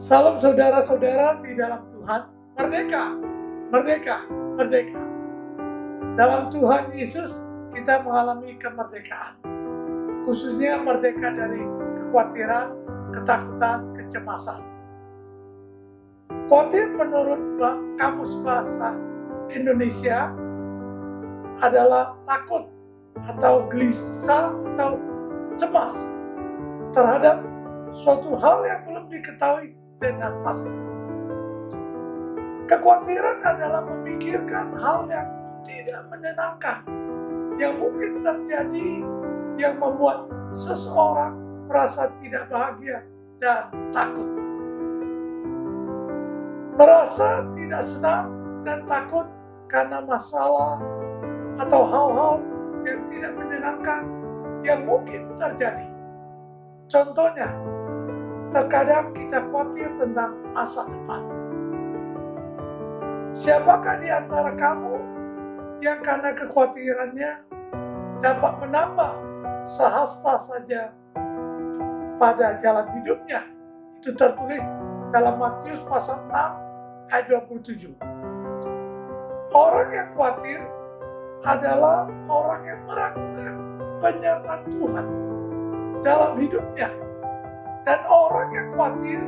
Salam saudara-saudara di dalam Tuhan. Merdeka, merdeka, merdeka. Dalam Tuhan Yesus kita mengalami kemerdekaan. Khususnya merdeka dari kekhawatiran, ketakutan, kecemasan. Khawatir menurut Kamus Bahasa Indonesia adalah takut atau gelisah atau cemas terhadap suatu hal yang belum diketahui dengan pasti. Kekhawatiran adalah memikirkan hal yang tidak menyenangkan, yang mungkin terjadi, yang membuat seseorang merasa tidak bahagia dan takut. Merasa tidak senang dan takut karena masalah atau hal-hal yang tidak menyenangkan yang mungkin terjadi. Contohnya, terkadang kita khawatir tentang masa depan. Siapakah di antara kamu yang karena kekhawatirannya dapat menambah sehasta saja pada jalan hidupnya? Itu tertulis dalam Matius pasal 6 ayat 27. Orang yang khawatir adalah orang yang meragukan penyertaan Tuhan dalam hidupnya. Dan orang yang khawatir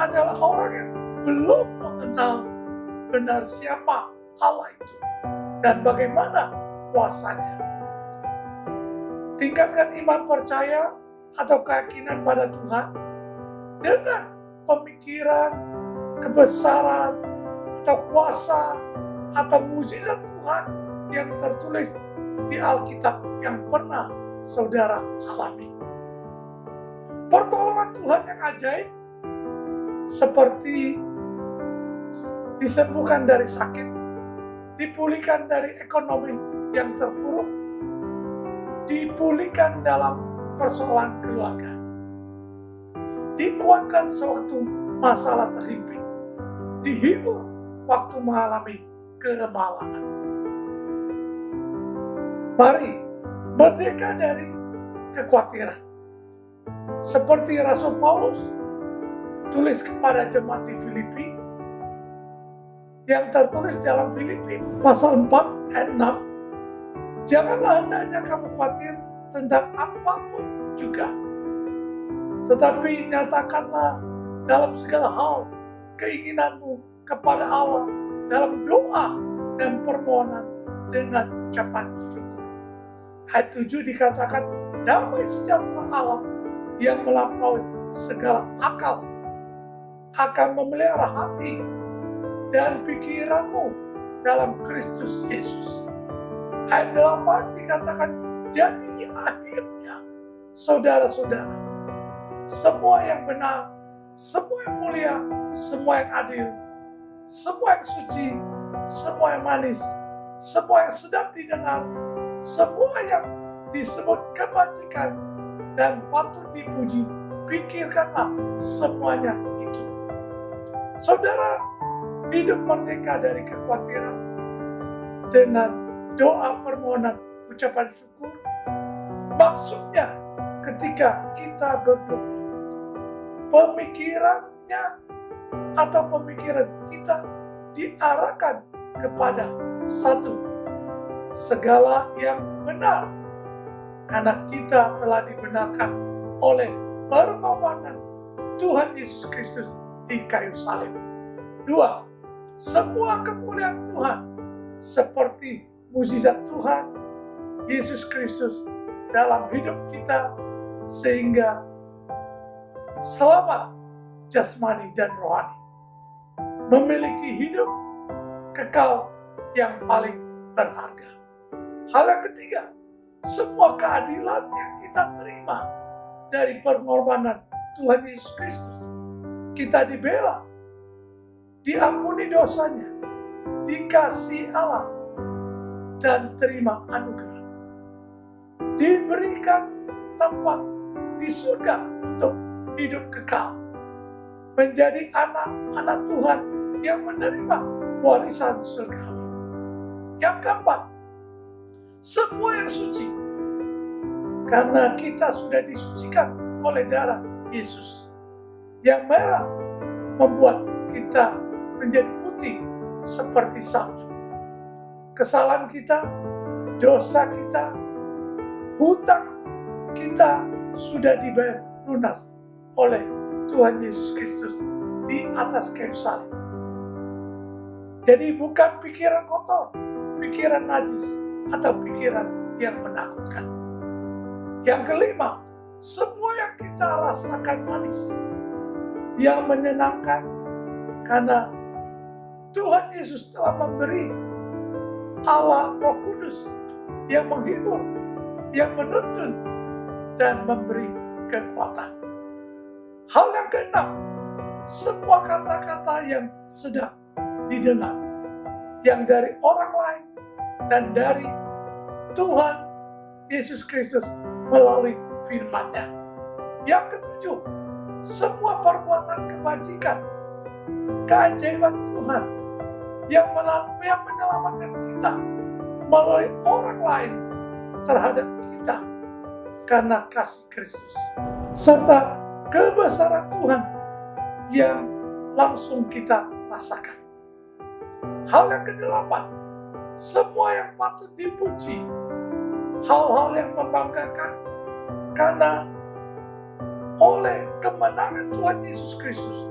adalah orang yang belum mengenal benar siapa Allah itu dan bagaimana kuasanya. Tingkatkan iman percaya atau keyakinan pada Tuhan dengan pemikiran, kebesaran, atau kuasa, atau mukjizat Tuhan yang tertulis di Alkitab yang pernah saudara alami. Pertolongan Tuhan yang ajaib seperti disembuhkan dari sakit, dipulihkan dari ekonomi yang terpuruk, dipulihkan dalam persoalan keluarga, dikuatkan sewaktu masalah terhimpit, dihibur waktu mengalami kegemalangan. Mari merdeka dari kekhawatiran. Seperti Rasul Paulus tulis kepada jemaat di Filipi yang tertulis dalam Filipi pasal 4 ayat 6. Janganlah hendaknya kamu khawatir tentang apapun juga, tetapi nyatakanlah dalam segala hal keinginanmu kepada Allah dalam doa dan permohonan dengan ucapan syukur. Ayat 7 dikatakan damai sejahtera Allah yang melampaui segala akal akan memelihara hati dan pikiranmu dalam Kristus Yesus. Ayat 8 dikatakan, jadi akhirnya saudara-saudara, semua yang benar, semua yang mulia, semua yang adil, semua yang suci, semua yang manis, semua yang sedap didengar, semua yang disebut kebajikan dan patut dipuji, pikirkanlah semuanya itu. Saudara hidup merdeka dari kekhawatiran dengan doa permohonan ucapan syukur. Maksudnya ketika kita berdoa, pemikirannya atau pemikiran kita diarahkan kepada satu, segala yang benar, karena kita telah dibenarkan oleh pengorbanan Tuhan Yesus Kristus di kayu salib. 2. Semua kemuliaan Tuhan seperti mukjizat Tuhan Yesus Kristus dalam hidup kita sehingga selamat jasmani dan rohani, memiliki hidup kekal yang paling berharga. Hal yang ketiga, semua keadilan yang kita terima dari pengorbanan Tuhan Yesus Kristus, kita dibela, diampuni dosanya, dikasih Allah, dan terima anugerah. Diberikan tempat di surga untuk hidup kekal. Menjadi anak-anak Tuhan yang menerima warisan surgawi. Yang keempat, semua yang suci. Karena kita sudah disucikan oleh darah Yesus. Yang merah membuat kita menjadi putih seperti salju. Kesalahan kita, dosa kita, hutang kita sudah dibayar lunas oleh Tuhan Yesus Kristus di atas kayu salib. Jadi bukan pikiran kotor, pikiran najis, atau pikiran yang menakutkan. Yang kelima, semua yang kita rasakan manis, yang menyenangkan, karena Tuhan Yesus telah memberi Allah Roh Kudus yang menghibur, yang menuntun, dan memberi kekuatan. Hal yang keenam, semua kata-kata yang sedang didengar, yang dari orang lain dan dari Tuhan Yesus Kristus melalui firman-Nya. Yang ketujuh, semua perbuatan kebajikan, keajaiban Tuhan yang menyelamatkan kita melalui orang lain terhadap kita karena kasih Kristus, serta kebesaran Tuhan yang langsung kita rasakan. Hal yang kedelapan, semua yang patut dipuji, hal-hal yang membanggakan, karena oleh kemenangan Tuhan Yesus Kristus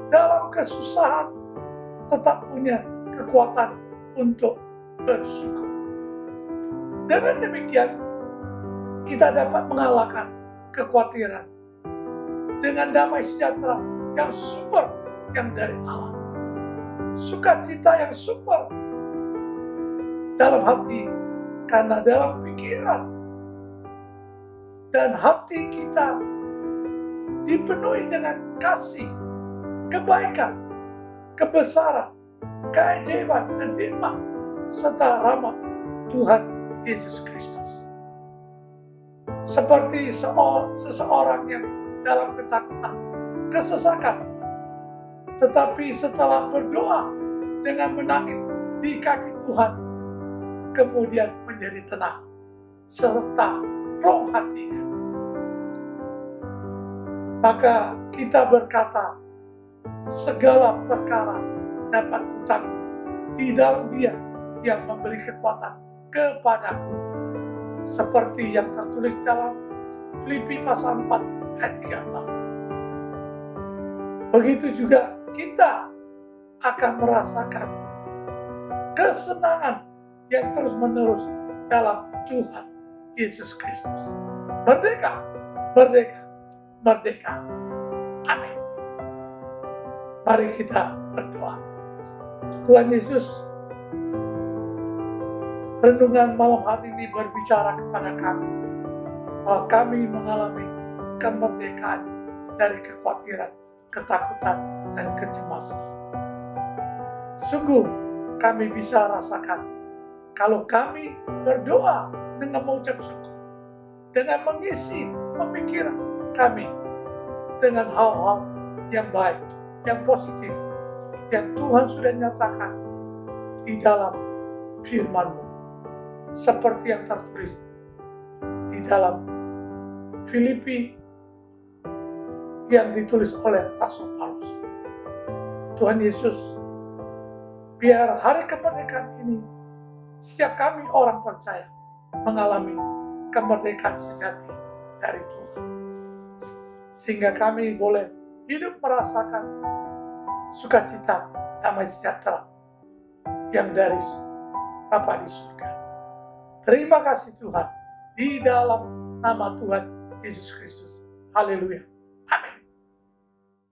dalam kesusahan tetap punya kekuatan untuk bersyukur. Dengan demikian, kita dapat mengalahkan kekhawatiran dengan damai sejahtera yang super yang dari Allah. Sukacita yang super dalam hati, karena dalam pikiran dan hati kita dipenuhi dengan kasih, kebaikan, kebesaran, keajaiban, dan hikmat serta rahmat Tuhan Yesus Kristus. Seperti seseorang yang dalam ketakutan, kesesakan, tetapi setelah berdoa dengan menangis di kaki Tuhan, kemudian menjadi tenang serta plong hatinya. Maka kita berkata, segala perkara dapat kutanggung di dalam Dia yang memberi kekuatan kepadaku, seperti yang tertulis dalam Filipi pasal 4 ayat 13. Begitu juga kita akan merasakan kesenangan yang terus-menerus dalam Tuhan Yesus Kristus. Merdeka, merdeka, merdeka. Amin. Mari kita berdoa. Tuhan Yesus, renungan malam hari ini berbicara kepada kami bahwa kami mengalami kemerdekaan dari kekhawatiran, ketakutan, dan kecemasan. Sungguh kami bisa rasakan kalau kami berdoa dengan mengucap syukur, dengan mengisi pemikiran kami dengan hal-hal yang baik, yang positif, yang Tuhan sudah nyatakan di dalam firman-Mu, seperti yang tertulis di dalam Filipi yang ditulis oleh Rasul Paulus. Tuhan Yesus, biar hari kemerdekaan ini setiap kami orang percaya mengalami kemerdekaan sejati dari Tuhan, sehingga kami boleh hidup merasakan sukacita, damai sejahtera yang dari Bapa di surga. Terima kasih Tuhan, di dalam nama Tuhan Yesus Kristus. Haleluya.